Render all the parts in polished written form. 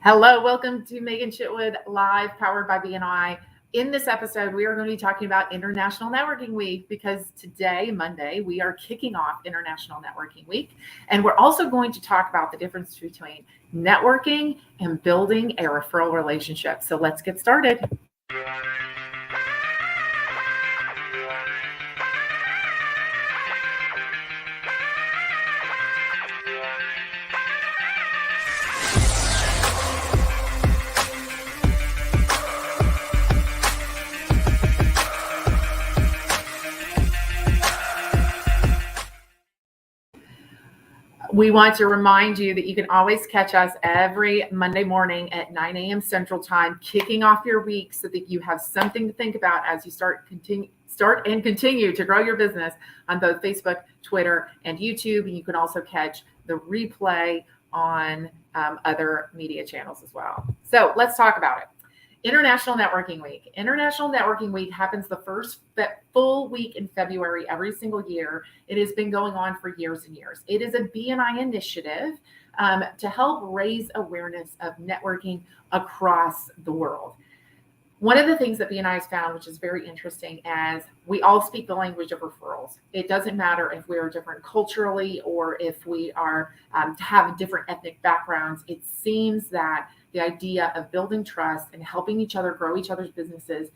Hello, welcome to Megan Chitwood Live, powered by BNI. In this episode, we are going to be talking about International Networking Week because today, Monday, we are kicking off International Networking Week. And we're also going to talk about the difference between networking and building a referral relationship. So let's get started. We want to remind you that you can always catch us every Monday morning at 9 a.m. Central Time, kicking off your week so that you have something to think about as you start and continue to grow your business on both Facebook, Twitter, and YouTube. And you can also catch the replay on other media channels as well. So let's talk about it. International Networking Week. International Networking Week happens the first full week in February every single year. It has been going on for years and years. It is a BNI initiative to help raise awareness of networking across the world. One of the things that BNI has found, which is very interesting, as we all speak the language of referrals. It doesn't matter if we are different culturally or if we are have different ethnic backgrounds. It seems that the idea of building trust and helping each other grow each other's businesses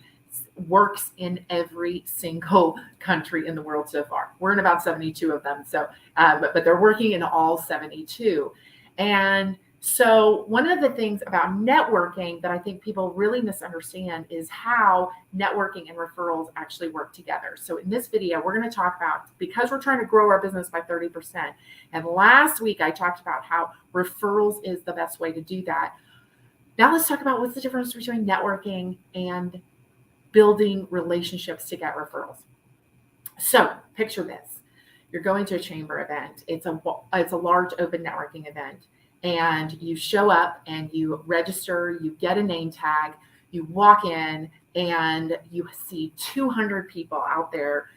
works in every single country in the world so far. We're in about 72 of them, so but they're working in all 72. And so one of the things about networking that I think people really misunderstand is how networking and referrals actually work together. So in this video, we're going to talk about, because we're trying to grow our business by 30%. And last week I talked about how referrals is the best way to do that. Now let's talk about what's the difference between networking and building relationships to get referrals. So picture this. You're going to a chamber event. It's a large open networking event. And you show up and you register, you get a name tag, you walk in and you see 200 people out there,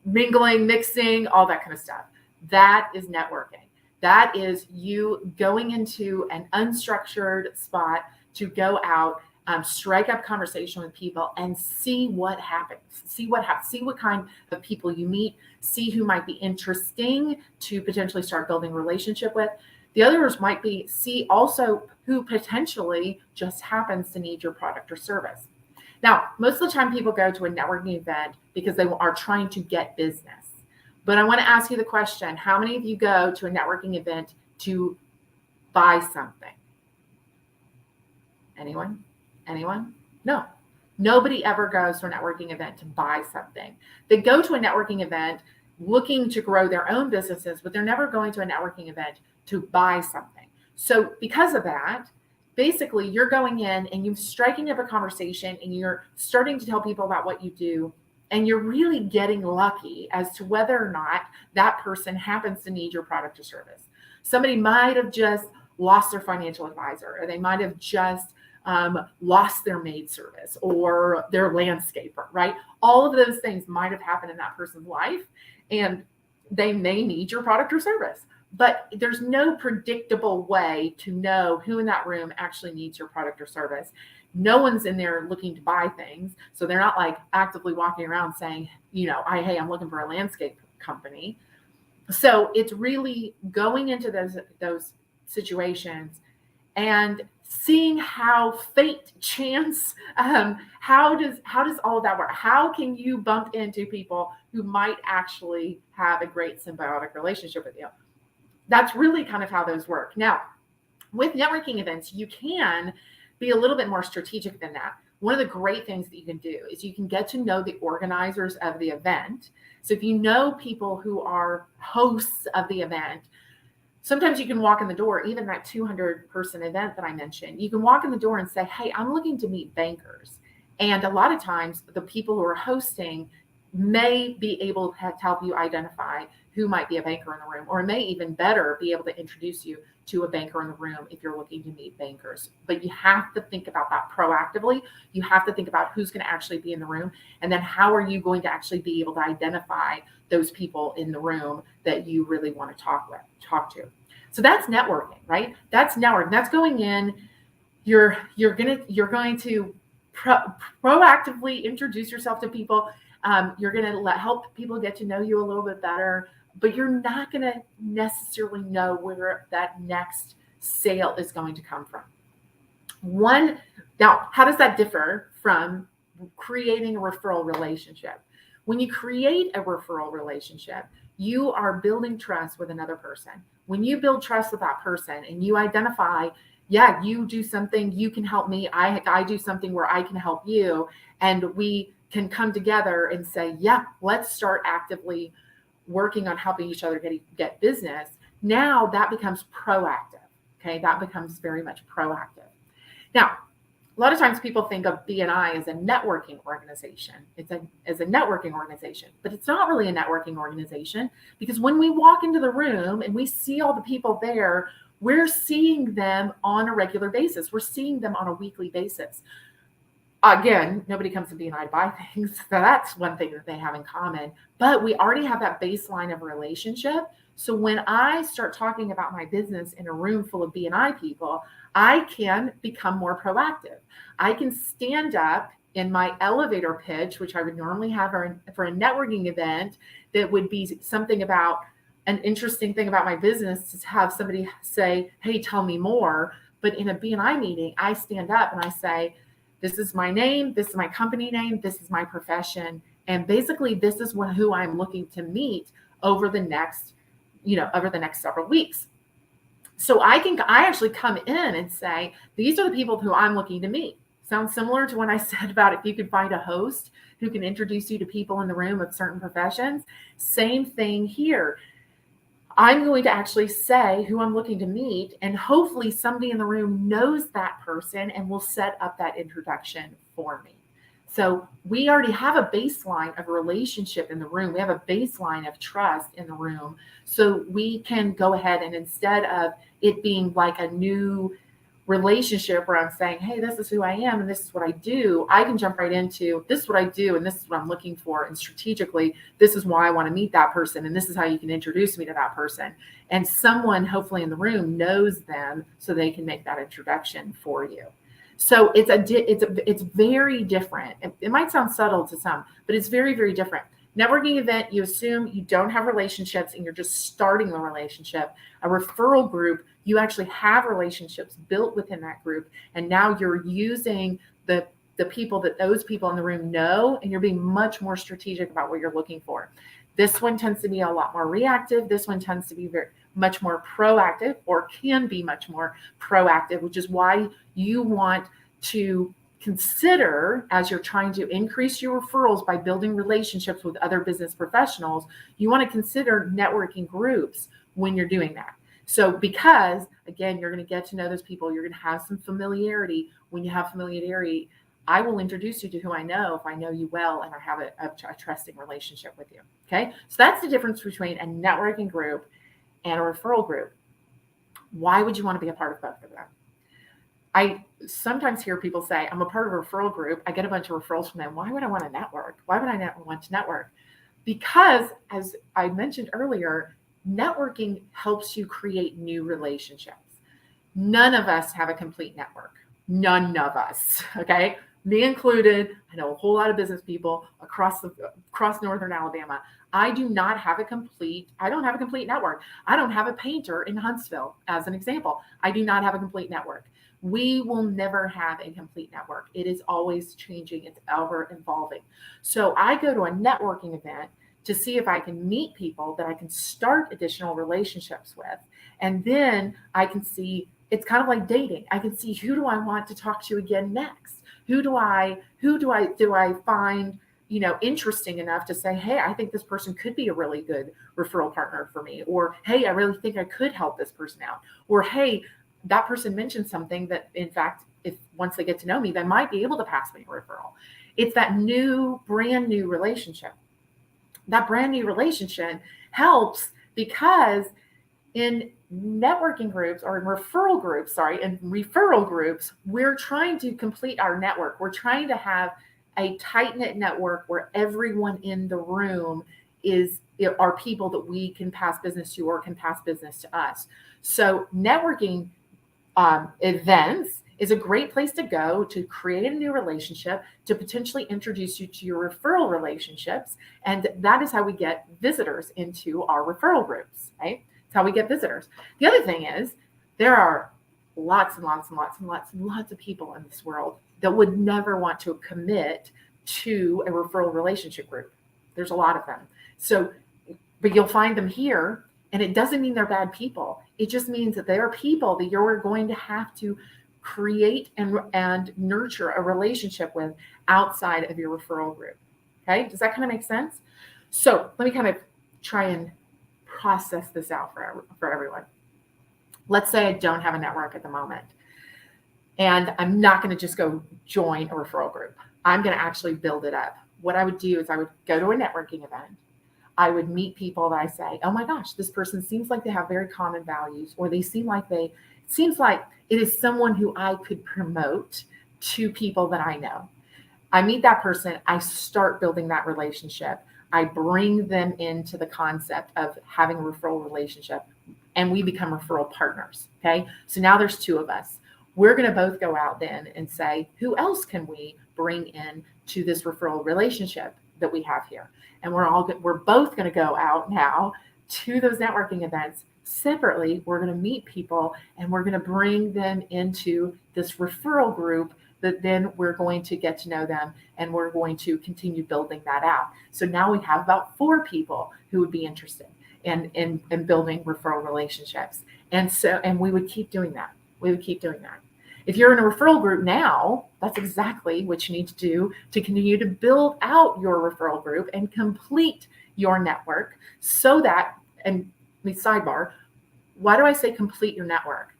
mingling, mixing, all that kind of stuff. That is networking. That is you going into an unstructured spot to go out, strike up conversation with people and see what happens. See what kind of people you meet, see who might be interesting to potentially start building a relationship with. The others might be see also who potentially just happens to need your product or service. Now, most of the time people go to a networking event because they are trying to get business. But I want to ask you the question, how many of you go to a networking event to buy something? Anyone? No. Nobody ever goes to a networking event to buy something. They go to a networking event looking to grow their own businesses, but they're never going to a networking event to buy something. So because of that, basically you're going in and you're striking up a conversation and you're starting to tell people about what you do. And you're really getting lucky as to whether or not that person happens to need your product or service. Somebody might have just lost their financial advisor, or they might have just lost their maid service or their landscaper, right? All of those things might have happened in that person's life, and they may need your product or service. But there's no predictable way to know who in that room actually needs your product or service. No one's in there looking to buy things. So they're not like actively walking around saying, hey, I'm looking for a landscape company. So it's really going into those situations and seeing how fate, chance, how does all of that work? How can you bump into people who might actually have a great symbiotic relationship with you? That's really kind of how those work. Now, with networking events, you can be a little bit more strategic than that. One of the great things that you can do is you can get to know the organizers of the event. So if you know people who are hosts of the event, sometimes you can walk in the door, even that 200-person event that I mentioned, you can walk in the door and say, hey, I'm looking to meet bankers. And a lot of times the people who are hosting may be able to help you identify who might be a banker in the room, or may even better be able to introduce you to a banker in the room if you're looking to meet bankers. But you have to think about that proactively. You have to think about who's going to actually be in the room, and then how are you going to actually be able to identify those people in the room that you really want to talk to. So that's networking, right? That's networking. That's going in. You're going to proactively introduce yourself to people. You're going to help people get to know you a little bit better, but you're not going to necessarily know where that next sale is going to come from. Now, how does that differ from creating a referral relationship? When you create a referral relationship, you are building trust with another person. When you build trust with that person and you identify, yeah, you do something, you can help me. I do something where I can help you. And we can come together and say, yeah, let's start actively working on helping each other get business. Now that becomes proactive. Okay. That becomes very much proactive. Now, a lot of times people think of BNI as a networking organization. As a networking organization, but it's not really a networking organization, because when we walk into the room and we see all the people there, we're seeing them on a regular basis. We're seeing them on a weekly basis. Again, nobody comes to BNI to buy things. So that's one thing that they have in common, but we already have that baseline of a relationship. So when I start talking about my business in a room full of BNI people, I can become more proactive. I can stand up in my elevator pitch, which I would normally have for a networking event, that would be something about an interesting thing about my business, to have somebody say, hey, tell me more. But in a BNI meeting, I stand up and I say, this is my name, this is my company name, this is my profession. And basically this is who I'm looking to meet over the next several weeks. So I actually come in and say, these are the people who I'm looking to meet. Sounds similar to when I said about if you could find a host who can introduce you to people in the room of certain professions. Same thing here. I'm going to actually say who I'm looking to meet, and hopefully somebody in the room knows that person and will set up that introduction for me. So we already have a baseline of a relationship in the room. We have a baseline of trust in the room. So we can go ahead and, instead of it being like a new relationship where I'm saying, hey, this is who I am and this is what I do, I can jump right into, this is what I do and this is what I'm looking for. And strategically, this is why I want to meet that person. And this is how you can introduce me to that person. And someone hopefully in the room knows them so they can make that introduction for you. So it's very different. It might sound subtle to some, but it's very, very different. Networking event, you assume you don't have relationships and you're just starting the relationship. A referral group, you actually have relationships built within that group. And now you're using the people that those people in the room know, and you're being much more strategic about what you're looking for. This one tends to be a lot more reactive. This one tends to be much more proactive, or can be much more proactive, which is why you want to consider, as you're trying to increase your referrals by building relationships with other business professionals, you want to consider networking groups when you're doing that. So because, again, you're going to get to know those people, you're going to have some familiarity. When you have familiarity, I will introduce you to who I know if I know you well and I have a trusting relationship with you. Okay, so that's the difference between a networking group and a referral group. Why would you want to be a part of both of them? I sometimes hear people say, I'm a part of a referral group. I get a bunch of referrals from them. Why would I want to network? Why would I want to network? Because, as I mentioned earlier, networking helps you create new relationships. None of us have a complete network. None of us. Okay. Me included. I know a whole lot of business people across northern Alabama. I don't have a complete network. I don't have a painter in Huntsville, as an example. I do not have a complete network. We will never have a complete network. It is always changing. It's ever evolving. So I go to a networking event to see if I can meet people that I can start additional relationships with. And then I can see, it's kind of like dating. I can see, who do I want to talk to again next? Who do I find, interesting enough to say, hey, I think this person could be a really good referral partner for me. Or, hey, I really think I could help this person out. Or, hey, that person mentioned something that, in fact, if once they get to know me, they might be able to pass me a referral. It's that brand new relationship. That brand new relationship helps because in networking groups, or in referral groups, we're trying to complete our network. We're trying to have a tight-knit network where everyone in the room are people that we can pass business to or can pass business to us. So networking events is a great place to go to create a new relationship, to potentially introduce you to your referral relationships. And that is how we get visitors into our referral groups, right? It's how we get visitors. The other thing is there are lots and lots and lots and lots and lots of people in this world that would never want to commit to a referral relationship group. There's a lot of them. So, but you'll find them here, and it doesn't mean they're bad people. It just means that they are people that you're going to have to create and nurture a relationship with outside of your referral group. Okay, does that kind of make sense? So let me kind of try and process this out for everyone. Let's say I don't have a network at the moment, and I'm not going to just go join a referral group. I'm going to actually build it up. What I would do is I would go to a networking event. I would meet people that I say, oh my gosh, this person seems like they have very common values, or they seems like it is someone who I could promote to people that I know. I meet that person. I start building that relationship. I bring them into the concept of having a referral relationship, and we become referral partners. Okay. So now there's two of us. We're going to both go out then and say, who else can we bring in to this referral relationship that we have here? And we're both going to go out now to those networking events separately. We're going to meet people, and we're going to bring them into this referral group that then we're going to get to know them, and we're going to continue building that out. So now we have about 4 people who would be interested in building referral relationships. And we would keep doing that. If you're in a referral group now, that's exactly what you need to do to continue to build out your referral group and complete your network so that, and sidebar, why do I say complete your network?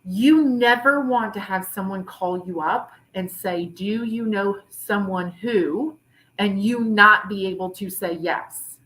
You never want to have someone call you up and say, do you know someone who, and you not be able to say yes.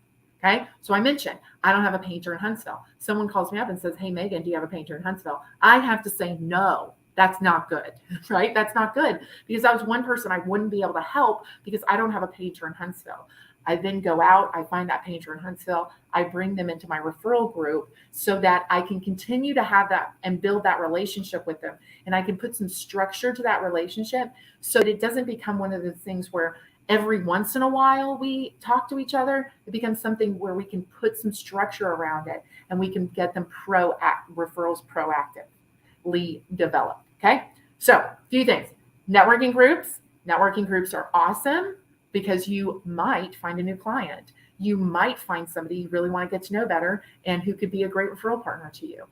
Okay. So I mentioned, I don't have a painter in Huntsville. Someone calls me up and says, hey, Megan, do you have a painter in Huntsville? I have to say, no, that's not good, right? That's not good, because that was one person I wouldn't be able to help because I don't have a painter in Huntsville. I then go out, I find that painter in Huntsville, I bring them into my referral group so that I can continue to have that and build that relationship with them. And I can put some structure to that relationship so that it doesn't become one of the things where every once in a while we talk to each other. It becomes something where we can put some structure around it and we can get them referrals proactively developed. Okay. So a few things. Networking groups are awesome because you might find a new client. You might find somebody you really want to get to know better and who could be a great referral partner to you.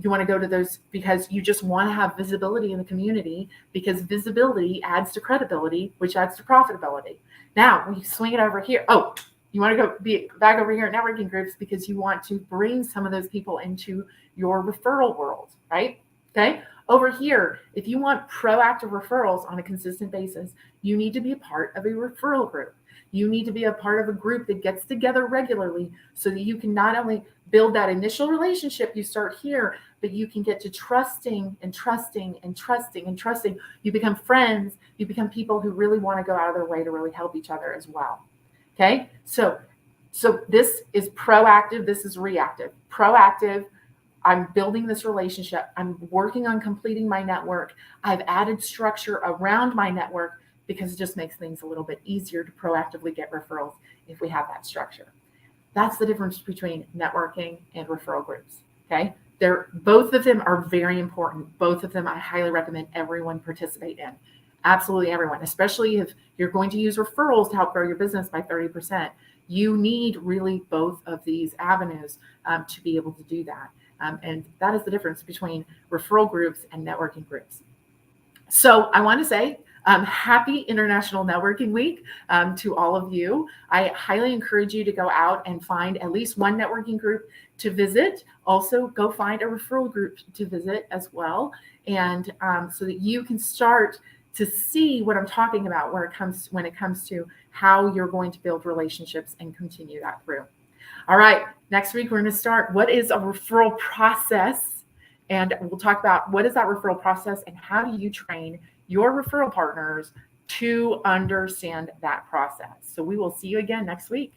You want to go to those because you just want to have visibility in the community, because visibility adds to credibility, which adds to profitability. Now we swing it over here. Oh, you want to go be back over here at networking groups because you want to bring some of those people into your referral world, right? Okay. Over here, if you want proactive referrals on a consistent basis, you need to be a part of a referral group. You need to be a part of a group that gets together regularly so that you can not only build that initial relationship you start here, but you can get to trusting and trusting and trusting and trusting. You become friends. You become people who really want to go out of their way to really help each other as well. Okay. So this is proactive. This is reactive. Proactive. I'm building this relationship. I'm working on completing my network. I've added structure around my network because it just makes things a little bit easier to proactively get referrals if we have that structure. That's the difference between networking and referral groups. Okay. Both of them are very important. Both of them I highly recommend everyone participate in. Absolutely everyone, especially if you're going to use referrals to help grow your business by 30%. You need really both of these avenues to be able to do that. And that is the difference between referral groups and networking groups. So I want to say happy International Networking Week to all of you. I highly encourage you to go out and find at least one networking group to visit. Also, go find a referral group to visit as well. And so that you can start to see what I'm talking about when it comes to how you're going to build relationships and continue that through. All right, next week we're going to start what is a referral process, and we'll talk about what is that referral process and how do you train your referral partners to understand that process. So we will see you again next week.